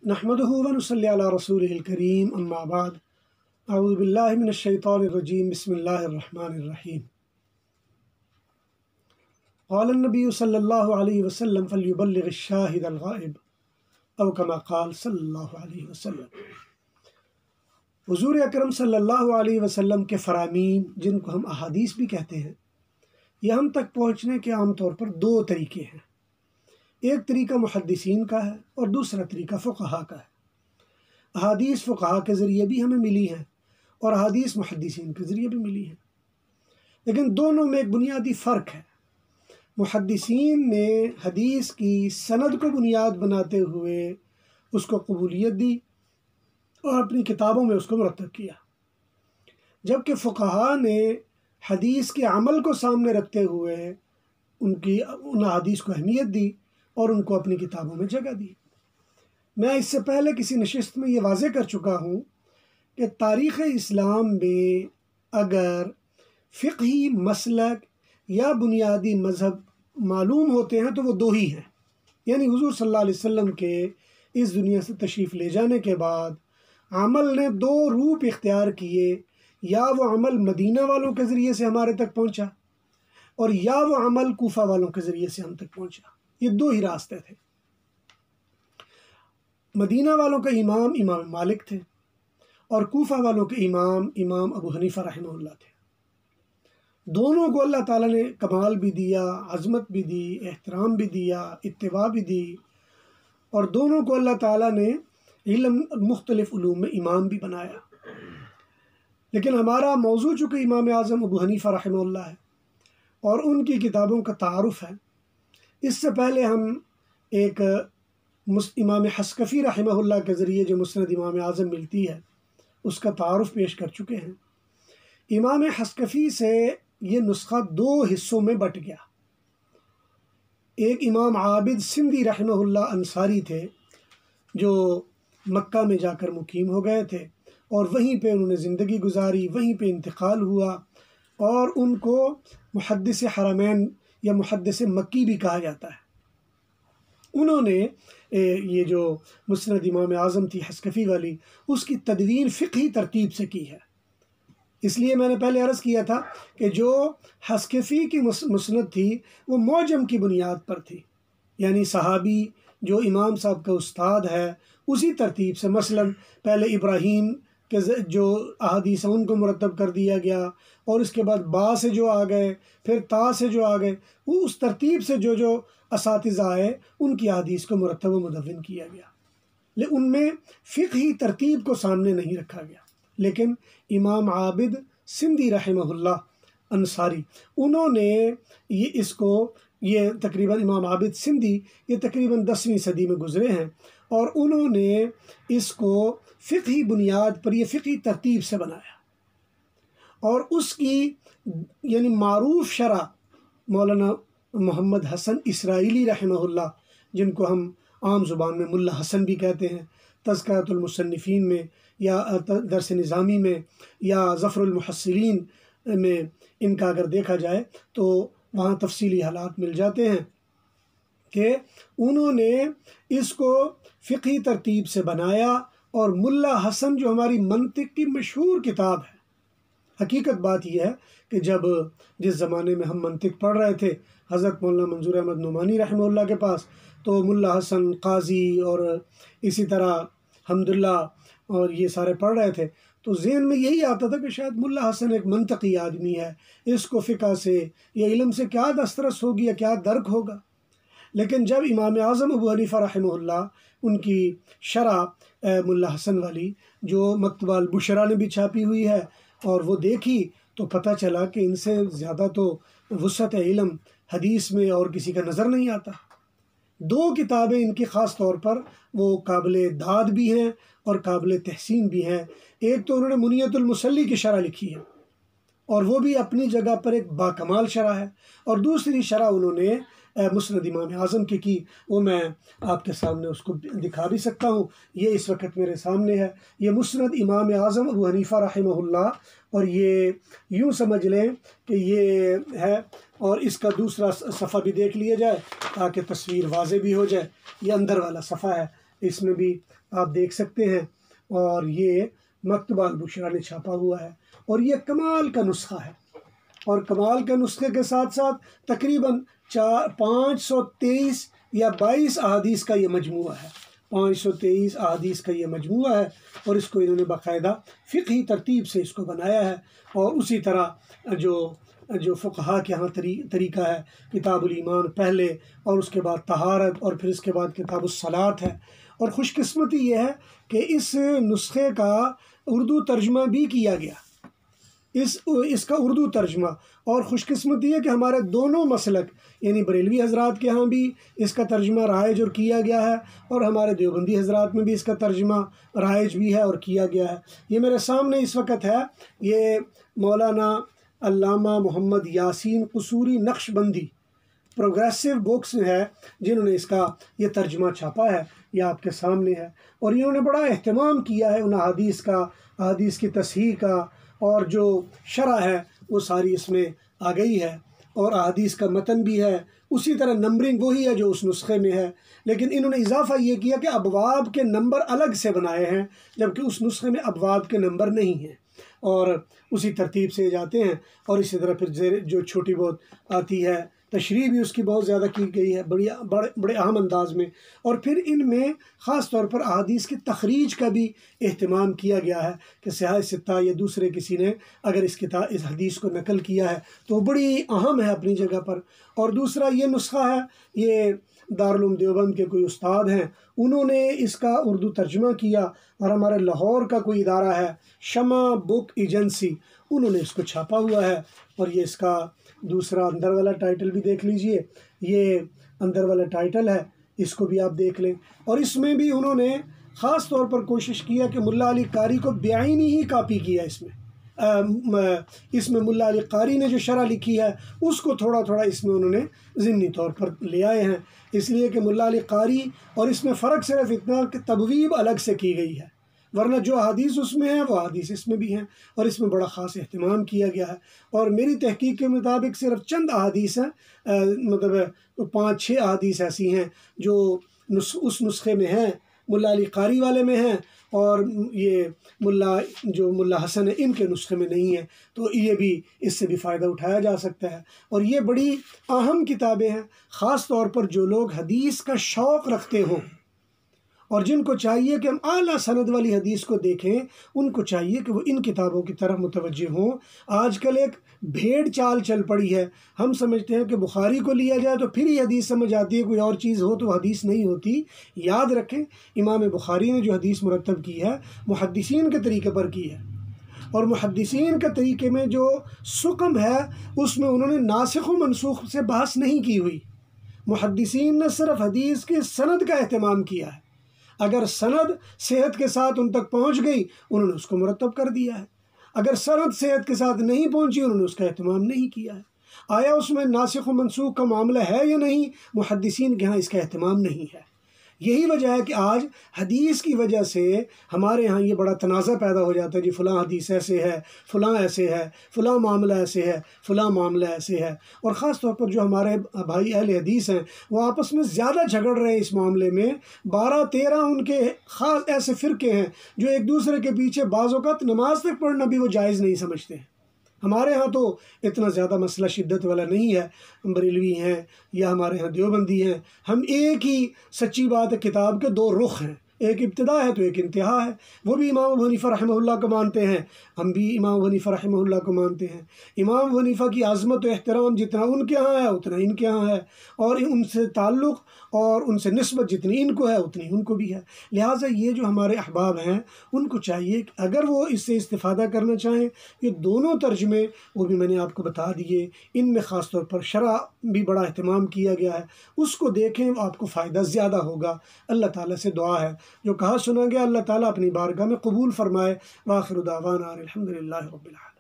نحمده ونصلي على رسوله الكريم اما بعد اعوذ باللہ من الشیطان الرجیم بسم اللہ الرحمن الرحیم قال النبی صلی اللہ علیہ وسلم فلیبلغ الشاہد الغائب او کما قال صلی اللہ علیہ وسلم۔ حضور اکرم صلی اللہ علیہ وسلم کے فرامین، جن کو ہم احادیث بھی کہتے ہیں، یہ ہم تک پہنچنے کے عام طور پر دو طریقے ہیں۔ ایک طریقہ محدثین کا ہے اور دوسرا طریقہ فقہا کا ہے۔ احادیث فقہا کے ذریعے بھی ہمیں ملی ہیں اور احادیث محدثین کے ذریعے بھی ملی ہیں، لیکن دونوں میں ایک بنیادی فرق ہے۔ محدثین نے حدیث کی سند کو بنیاد بناتے ہوئے اس کو قبولیت دی اور اپنی کتابوں میں اس کو مرتب کیا، جبکہ فقہا نے حدیث کے عمل کو سامنے رکھتے ہوئے ان احادیث کو اہمیت دی اور ان کو اپنی کتابوں میں جگہ دی۔ میں اس سے پہلے کسی نشست میں یہ واضح کر چکا ہوں کہ تاریخ اسلام میں اگر فقہی مسلک یا بنیادی مذہب معلوم ہوتے ہیں تو وہ دو ہی ہیں، یعنی حضور صلی اللہ علیہ وسلم کے اس دنیا سے تشریف لے جانے کے بعد عمل نے دو روپ اختیار کیے، یا وہ عمل مدینہ والوں کے ذریعے سے ہمارے تک پہنچا اور یا وہ عمل کوفہ والوں کے ذریعے سے ہم تک پہنچا۔ یہ دو ہی راستے تھے۔ مدینہ والوں کا امام مالک تھے اور کوفہ والوں کے امام ابو حنیفہ رحمہ اللہ تھے۔ دونوں کو اللہ تعالیٰ نے کمال بھی دیا، عظمت بھی دی، احترام بھی دیا، اتباع بھی دی، اور دونوں کو اللہ تعالیٰ نے مختلف علوم میں امام بھی بنایا۔ لیکن ہمارا موضوع چونکہ امام اعظم ابو حنیفہ رحمہ اللہ ہے اور ان کی کتابوں کا تعارف ہے، اس سے پہلے ہم ایک امام حسکفی رحمہ اللہ کے ذریعے جو مسند امام اعظم ملتی ہے اس کا تعارف پیش کر چکے ہیں۔ امام حسکفی سے یہ نسخہ دو حصوں میں بٹ گیا۔ ایک امام عابد سندھی رحمہ اللہ انصاری تھے جو مکہ میں جا کر مقیم ہو گئے تھے اور وہیں پہ انہوں نے زندگی گزاری، وہیں پہ انتقال ہوا، اور ان کو محدث حرمین یا محدث مکی بھی کہا جاتا ہے۔ انہوں نے یہ جو مسند امام اعظم تھی حسکفی والی، اس کی تدوین فقہی ترتیب سے کی ہے۔ اس لیے میں نے پہلے عرض کیا تھا کہ جو حسکفی کی مسند تھی وہ معجم کی بنیاد پر تھی، یعنی صحابی جو امام صاحب کا استاد ہے اسی ترتیب سے، مثلا پہلے ابراہیم کے جو احادیث ان کو مرتب کر دیا گیا، اور اس کے بعد با سے جو آ گئے، پھر تا سے جو آ گئے، وہ اس ترتیب سے جو اساتذہ آئے ان کی احادیث کو مرتب و مدون کیا گیا، لیکن ان میں فقہی ترتیب کو سامنے نہیں رکھا گیا۔ لیکن امام عابد سندھی رحمہ اللہ انصاری، انہوں نے یہ تقریباً امام عابد سندھی یہ تقریباً 10ویں صدی میں گزرے ہیں، اور انہوں نے اس کو فقہی بنیاد پر، یہ فقہی ترتیب سے بنایا، اور اس کی یعنی معروف شرح مولانا محمد حسن اسرائیلی رحمہ اللہ، جن کو ہم عام زبان میں ملا حسن بھی کہتے ہیں، تذکرۃ المصنفین میں یا درس نظامی میں یا ظفر المحصلین میں ان کا اگر دیکھا جائے تو وہاں تفصیلی حالات مل جاتے ہیں کہ انہوں نے اس کو فقہی ترتیب سے بنایا۔ اور ملا حسن جو ہماری منطق کی مشہور کتاب ہے، حقیقت بات یہ ہے کہ جس زمانے میں ہم منطق پڑھ رہے تھے حضرت مولانا منظور احمد نعمانی رحمہ اللہ کے پاس، تو ملا حسن قاضی اور اسی طرح حمداللہ اور یہ سارے پڑھ رہے تھے، تو ذہن میں یہی آتا تھا کہ شاید ملا حسن ایک منطقی آدمی ہے، اس کو فقہ سے یا علم سے کیا دسترس ہوگی یا کیا درک ہوگا۔ لیکن جب امام اعظم ابو حنیفہ رحمہ اللہ ان کی شرح ملا حسن والی جو مکتبہ البشرا نے بھی چھاپی ہوئی ہے، اور وہ دیکھی تو پتہ چلا کہ ان سے زیادہ تو وسعت علم حدیث میں اور کسی کا نظر نہیں آتا۔ دو کتابیں ان کی خاص طور پر وہ قابل داد بھی ہیں اور قابل تحسین بھی ہیں۔ ایک تو انہوں نے منیت المصلی کی شرح لکھی ہے، اور وہ بھی اپنی جگہ پر ایک باکمال شرح ہے، اور دوسری شرح انہوں نے مسند امام اعظم کی وہ میں آپ کے سامنے اس کو دکھا بھی سکتا ہوں، یہ اس وقت میرے سامنے ہے، یہ مسند امام اعظم ابو حنیفہ رحمہ اللہ، اور یہ یوں سمجھ لیں کہ یہ ہے، اور اس کا دوسرا صفحہ بھی دیکھ لیا جائے تاکہ تصویر واضح بھی ہو جائے۔ یہ اندر والا صفحہ ہے اس میں بھی آپ دیکھ سکتے ہیں، اور یہ مکتبہ البشریٰ نے چھاپا ہوا ہے، اور یہ کمال کا نسخہ ہے، اور کمال کے نسخے کے ساتھ ساتھ تقریباً 523 یا 22 احادیث کا یہ مجموعہ ہے، 523 احادیث کا یہ مجموعہ ہے، اور اس کو انہوں نے باقاعدہ فقہی ترتیب سے اس کو بنایا ہے، اور اسی طرح جو فقہا کے ہاں طریقہ ہے، کتاب الایمان پہلے، اور اس کے بعد طہارت، اور پھر اس کے بعد کتاب الصلاۃ ہے۔ اور خوش قسمتی یہ ہے کہ اس نسخے کا اردو ترجمہ بھی کیا گیا، اس کا اردو ترجمہ، اور خوش قسمتی ہے کہ ہمارے دونوں مسلک یعنی بریلوی حضرات کے ہاں بھی اس کا ترجمہ رائج اور کیا گیا ہے، اور ہمارے دیوبندی حضرات میں بھی اس کا ترجمہ رائج بھی ہے اور کیا گیا ہے۔ یہ میرے سامنے اس وقت ہے، یہ مولانا علامہ محمد یاسین قصوری نقش بندی پروگریسو بکس ہے جنہوں نے اس کا یہ ترجمہ چھاپا ہے، یہ آپ کے سامنے ہے، اور انہوں نے بڑا اہتمام کیا ہے ان احادیث کی تصحیح کا، اور جو شرح ہے وہ ساری اس میں آ گئی ہے، اور احادیث کا متن بھی ہے، اسی طرح نمبرنگ وہی ہے جو اس نسخے میں ہے، لیکن انہوں نے اضافہ یہ کیا کہ ابواب کے نمبر الگ سے بنائے ہیں، جبکہ اس نسخے میں ابواب کے نمبر نہیں ہیں، اور اسی ترتیب سے جاتے ہیں، اور اسی طرح پھر جو چھوٹی بہت آتی ہے تشریح بھی اس کی بہت زیادہ کی گئی ہے، بڑے اہم انداز میں، اور پھر ان میں خاص طور پر احادیث کی تخریج کا بھی اہتمام کیا گیا ہے کہ صحاح ستہ یا دوسرے کسی نے اگر اس حدیث کو نقل کیا ہے تو وہ بڑی اہم ہے اپنی جگہ پر۔ اور دوسرا یہ نسخہ ہے، یہ دارالعلوم دیوبند کے کوئی استاد ہیں، انہوں نے اس کا اردو ترجمہ کیا، اور ہمارے لاہور کا کوئی ادارہ ہے شمع بک ایجنسی، انہوں نے اس کو چھاپا ہوا ہے، اور یہ اس کا دوسرا اندر والا ٹائٹل بھی دیکھ لیجئے، یہ اندر والا ٹائٹل ہے، اس کو بھی آپ دیکھ لیں، اور اس میں بھی انہوں نے خاص طور پر کوشش کیا کہ ملا علی قاری کو بعینی ہی کاپی کیا، اس میں ملا علی قاری نے جو شرح لکھی ہے اس کو تھوڑا تھوڑا اس میں انہوں نے ضمنی طور پر لے آئے ہیں، اس لیے کہ ملا علی قاری اور اس میں فرق صرف اتنا کہ تبویب الگ سے کی گئی ہے، ورنہ جو احادیث اس میں ہیں وہ احادیث اس میں بھی ہیں، اور اس میں بڑا خاص اہتمام کیا گیا ہے۔ اور میری تحقیق کے مطابق صرف چند احادیث ہیں، مطلب 5-6 احادیث ایسی ہیں جو اس نسخے میں ہیں، ملا علی قاری والے میں ہیں، اور یہ ملا حسن ہے ان کے نسخے میں نہیں ہے، تو یہ بھی اس سے بھی فائدہ اٹھایا جا سکتا ہے۔ اور یہ بڑی اہم کتابیں ہیں، خاص طور پر جو لوگ حدیث کا شوق رکھتے ہوں اور جن کو چاہیے کہ ہم اعلیٰ سند والی حدیث کو دیکھیں، ان کو چاہیے کہ وہ ان کتابوں کی طرف متوجہ ہوں۔ آج کل ایک بھیڑ چال چل پڑی ہے، ہم سمجھتے ہیں کہ بخاری کو لیا جائے تو پھر ہی حدیث سمجھ آتی ہے، کوئی اور چیز ہو تو حدیث نہیں ہوتی۔ یاد رکھیں، امام بخاری نے جو حدیث مرتب کی ہے محدثین کے طریقے پر کی ہے، اور محدثین کے طریقے میں جو سقم ہے اس میں انہوں نے ناسخ و منسوخ سے بحث نہیں کی ہوئی، محدثین نے صرف حدیث کی سند کا اہتمام کیا ہے، اگر سند صحت کے ساتھ ان تک پہنچ گئی انہوں نے اس کو مرتب کر دیا ہے، اگر سند صحت کے ساتھ نہیں پہنچی انہوں نے اس کا اہتمام نہیں کیا ہے۔ آیا اس میں ناسخ و منسوخ کا معاملہ ہے یا نہیں؟ محدثین کے ہاں اس کا اہتمام نہیں ہے۔ یہی وجہ ہے کہ آج حدیث کی وجہ سے ہمارے ہاں یہ بڑا تنازع پیدا ہو جاتا ہے، جی فلاں حدیث ایسے ہے، فلاں ایسے ہے، فلاں معاملہ ایسے ہے، فلاں معاملہ ایسے ہے، اور خاص طور پر جو ہمارے بھائی اہل حدیث ہیں وہ آپس میں زیادہ جھگڑ رہے ہیں اس معاملے میں۔ 12-13 ان کے خاص ایسے فرقے ہیں جو ایک دوسرے کے پیچھے بعض اوقات نماز تک پڑھنا بھی وہ جائز نہیں سمجھتے ہیں۔ ہمارے ہاں تو اتنا زیادہ مسئلہ شدت والا نہیں ہے، ہم بریلوی ہیں یا ہمارے ہاں دیوبندی ہیں، ہم ایک ہی سچی بات ہے، کتاب کے 2 رخ ہیں، ایک ابتدا ہے تو ایک انتہا ہے، وہ بھی امام ابو حنیفہ رحمہ اللہ کو مانتے ہیں، ہم بھی امام ابو حنیفہ رحمہ اللہ کو مانتے ہیں۔ امام ابو حنیفہ کی عظمت و احترام جتنا ان کے ہاں ہے اتنا ان کے ہاں ہے، اور ان سے تعلق اور ان سے نسبت جتنی ان کو ہے اتنی ان کو بھی ہے۔ لہٰذا یہ جو ہمارے احباب ہیں ان کو چاہیے کہ اگر وہ اس سے استفادہ کرنا چاہیں، یہ دونوں ترجمے وہ بھی میں نے آپ کو بتا دیے، ان میں خاص طور پر شرح بھی بڑا اہتمام کیا گیا ہے، اس کو دیکھیں، آپ کو فائدہ زیادہ ہوگا۔ اللہ تعالیٰ سے دعا ہے جو کہا سنا گیا اللہ تعالیٰ اپنی بارگاہ میں قبول فرمائے۔ وآخر دعوانا الحمدللہ رب العالمین۔